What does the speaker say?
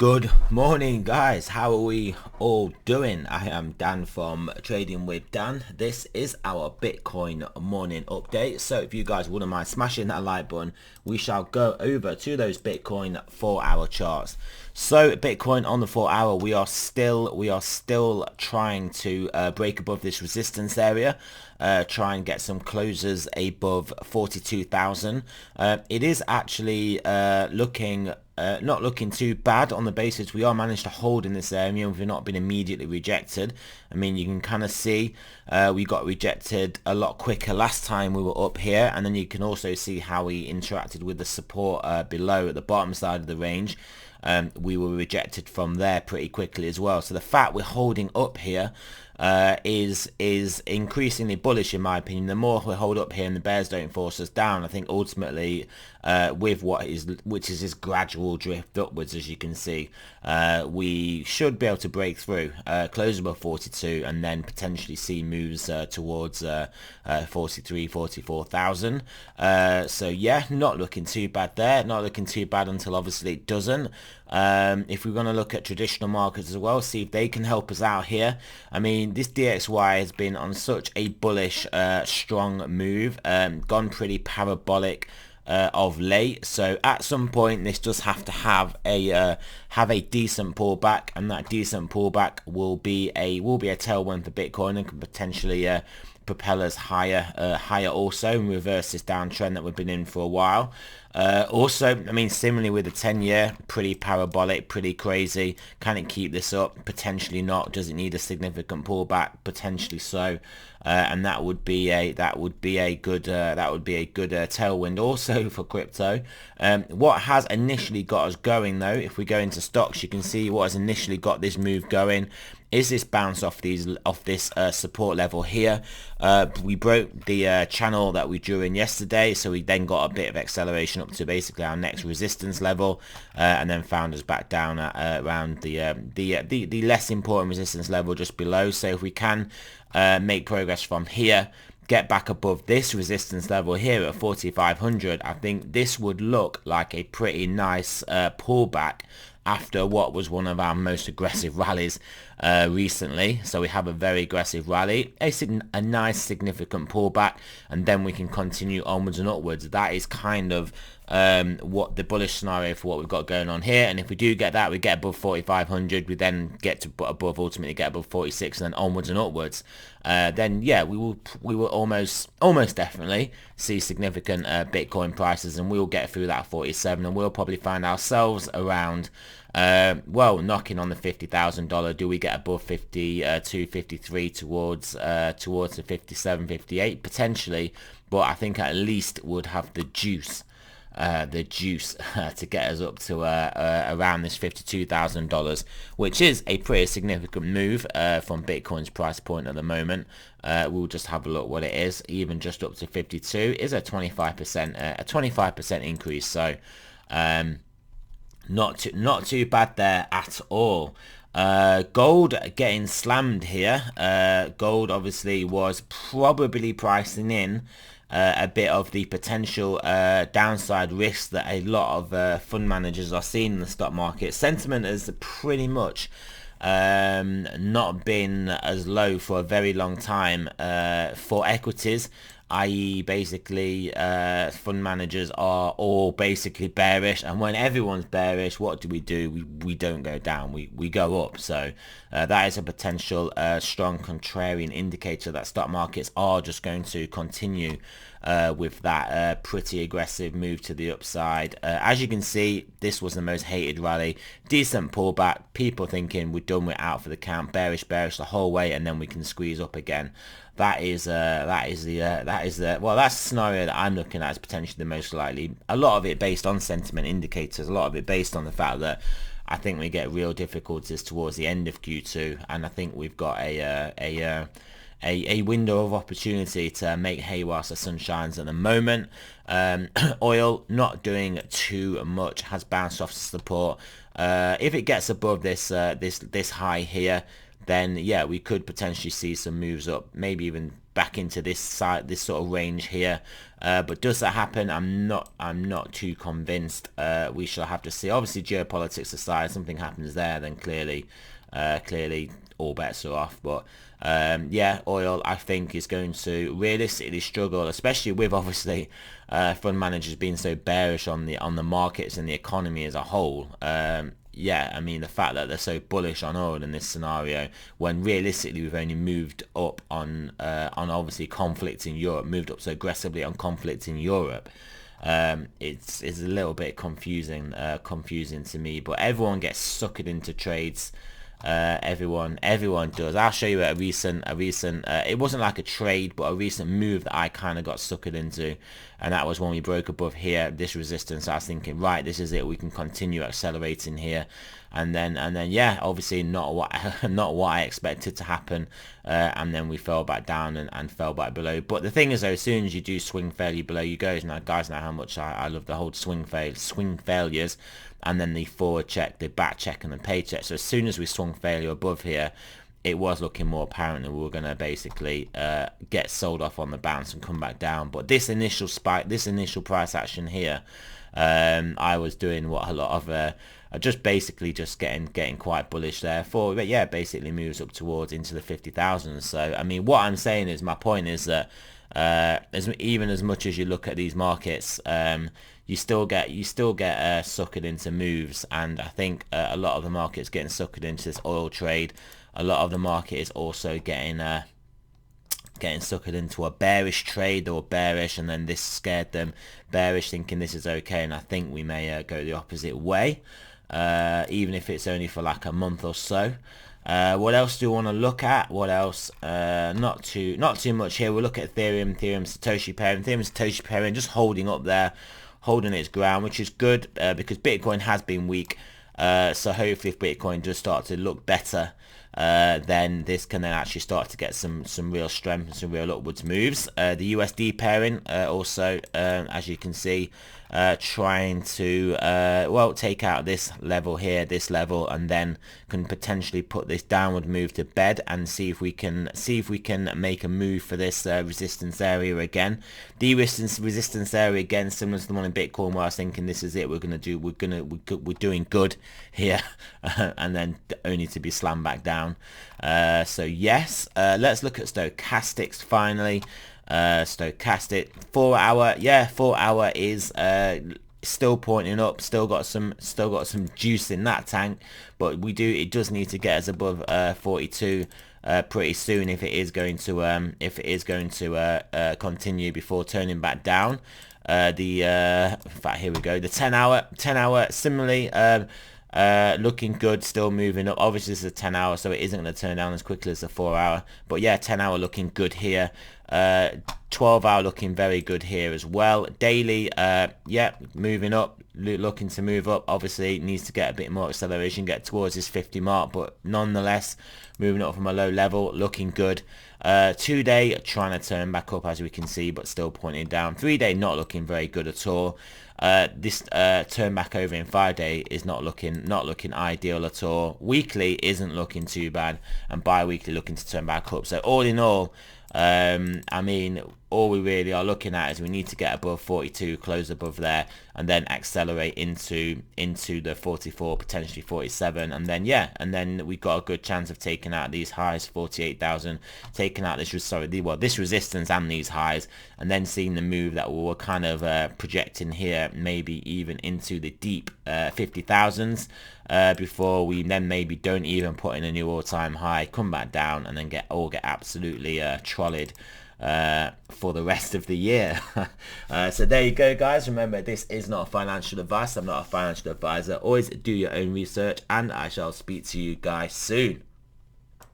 Good morning, guys. How are we all doing? I am Dan from Trading with Dan. This is our Bitcoin morning update. So if you guys wouldn't mind smashing that like button, we shall go over to those Bitcoin 4-hour charts. So Bitcoin on the 4-hour, we are still trying to break above this resistance area. Try and get some closures above 42,000. It is actually not looking too bad on the basis we are managed to hold in this area. We've not been immediately rejected. I mean, you can kind of see we got rejected a lot quicker last time we were up here, and then you can also see how we interacted with the support below at the bottom side of the range. We were rejected from there pretty quickly as well. So the fact we're holding up here is increasingly bullish in my opinion. The more we hold up here and the bears don't force us down, I think ultimately with which is this gradual drift upwards, as you can see, we should be able to break through, close above 42, and then potentially see moves towards 43, 44,000. So yeah, not looking too bad there. Not looking too bad until obviously it doesn't. If we're going to look at traditional markets as well, see if they can help us out here. I mean, this DXY has been on such a bullish, strong move, gone pretty parabolic of late. So at some point, this does have to have a decent pullback, and that decent pullback will be a tailwind for Bitcoin and can potentially propel us higher also, and reverse this downtrend that we've been in for a while. Also, I mean, similarly with the 10-year, pretty parabolic, pretty crazy. Can it keep this up? Potentially not. Does it need a significant pullback? Potentially so. And that would be a good tailwind also for crypto. What has initially got us going though, if we go into stocks, you can see what has initially got this move going is this bounce off this support level here. We broke the channel that we drew in yesterday, so we then got a bit of acceleration up to basically our next resistance level, and then found us back down at around the less important resistance level just below. So if we can make progress from here, get back above this resistance level here at 4,500, I think this would look like a pretty nice pullback after what was one of our most aggressive rallies recently. So we have a very aggressive rally, a nice significant pullback, and then we can continue onwards and upwards. That is kind of what the bullish scenario for what we've got going on here. And if we do get that, we get above 4,500, we then get to above, ultimately get above 46, and then onwards and upwards. Then yeah, we will almost definitely see significant Bitcoin prices, and we'll get through that 47, and we'll probably find ourselves around knocking on the $50,000. Do we get above 52, 53 towards the 57, 58 potentially? But I think at least would have the juice to get us up to around this $52,000, which is a pretty significant move from Bitcoin's price point at the moment. We'll just have a look what it is. Even just up to 52 is a 25% increase. So not too bad there at all. Gold getting slammed here. Gold obviously was probably pricing in a bit of the potential downside risk that a lot of fund managers are seeing in the stock market. Sentiment has pretty much not been as low for a very long time for equities, i.e. basically fund managers are all basically bearish, and when everyone's bearish, what do? We don't go down, we go up. So that is a potential strong contrarian indicator that stock markets are just going to continue with that pretty aggressive move to the upside. As you can see, this was the most hated rally. Decent pullback, people thinking we're done, we're out for the count, bearish the whole way, and then we can squeeze up again. That's the scenario that I'm looking at as potentially the most likely. A lot of it based on sentiment indicators, a lot of it based on the fact that I think we get real difficulties towards the end of Q2, and I think we've got a window of opportunity to make hay whilst the sun shines at the moment. Oil not doing too much, has bounced off support. If it gets above this high here, then yeah, we could potentially see some moves up, maybe even back into this sort of range here. But does that happen? I'm not too convinced. We shall have to see. Obviously, geopolitics aside, something happens there, then clearly all bets are off. But yeah, oil I think is going to realistically struggle, especially with obviously fund managers being so bearish on the markets and the economy as a whole. Yeah, I mean the fact that they're so bullish on oil in this scenario, when realistically we've only moved up on obviously conflict in Europe, moved up so aggressively on conflict in Europe. It's a little bit confusing to me, but everyone gets suckered into trades. Everyone does. I'll show you a recent it wasn't like a trade, but a recent move that I kind of got suckered into, and that was when we broke above here, this resistance. I was thinking, right, this is it, we can continue accelerating here, and then yeah, obviously not what I expected to happen, and then we fell back down and fell back below. But the thing is though, as soon as you do swing fairly below, you guys know how much I love the whole swing failures, and then the forward check, the back check, and the pay check. So as soon as we swung failure above here, it was looking more apparent that we were going to basically get sold off on the bounce and come back down. But this initial spike, this initial price action here, I was doing what a lot of just getting quite bullish there for, but yeah, basically moves up towards into the 50,000. So I mean, what I'm saying is, my point is that even as much as you look at these markets, you still get suckered into moves, and I think a lot of the market's getting suckered into this oil trade. A lot of the market is also getting suckered into a bearish trade, or bearish, and then this scared them bearish, thinking this is okay, and I think we may go the opposite way, even if it's only for like a month or so. What else do we want to look at? What else? Not too much here. We'll look at Ethereum, Satoshi pairing just holding up there, holding its ground, which is good because Bitcoin has been weak. So hopefully if Bitcoin does start to look better, then this can then actually start to get some real strength and some real upwards moves. The USD pairing also, as you can see, trying to well, take out this level here, this level, and then can potentially put this downward move to bed and see if we can make a move for this resistance area again. The resistance area again, similar to the one in Bitcoin, where I was thinking this is it, we're doing good here, and then only to be slammed back down. So yes, let's look at Stochastics finally. Stochastic 4 hour, yeah, 4 hour is still pointing up, still got some juice in that tank, but it does need to get us above 42 pretty soon if it is going to continue before turning back down. In fact, here we go, the 10 hour similarly looking good, still moving up. Obviously this is a 10 hour, so it isn't going to turn down as quickly as the 4 hour, but yeah, 10 hour looking good here. 12 hour looking very good here as well. Daily, yeah, moving up, looking to move up. Obviously needs to get a bit more acceleration, get towards this 50 mark, but nonetheless moving up from a low level, looking good. 2 day trying to turn back up, as we can see, but still pointing down. 3 day not looking very good at all. This turn back over in 5 day is not looking ideal at all. Weekly isn't looking too bad, and bi-weekly looking to turn back up. So all in all, I mean, all we really are looking at is we need to get above 42, close above there, and then accelerate into the 44, potentially 47, and then yeah, and then we got a good chance of taking out these highs, 48,000, taking out this this resistance and these highs, and then seeing the move that we were kind of projecting here, maybe even into the deep 50,000s. Before we then maybe don't even put in a new all-time high, come back down, and then get absolutely trolleyed for the rest of the year. So there you go, guys. Remember, this is not financial advice. I'm not a financial advisor. Always do your own research, and I shall speak to you guys soon.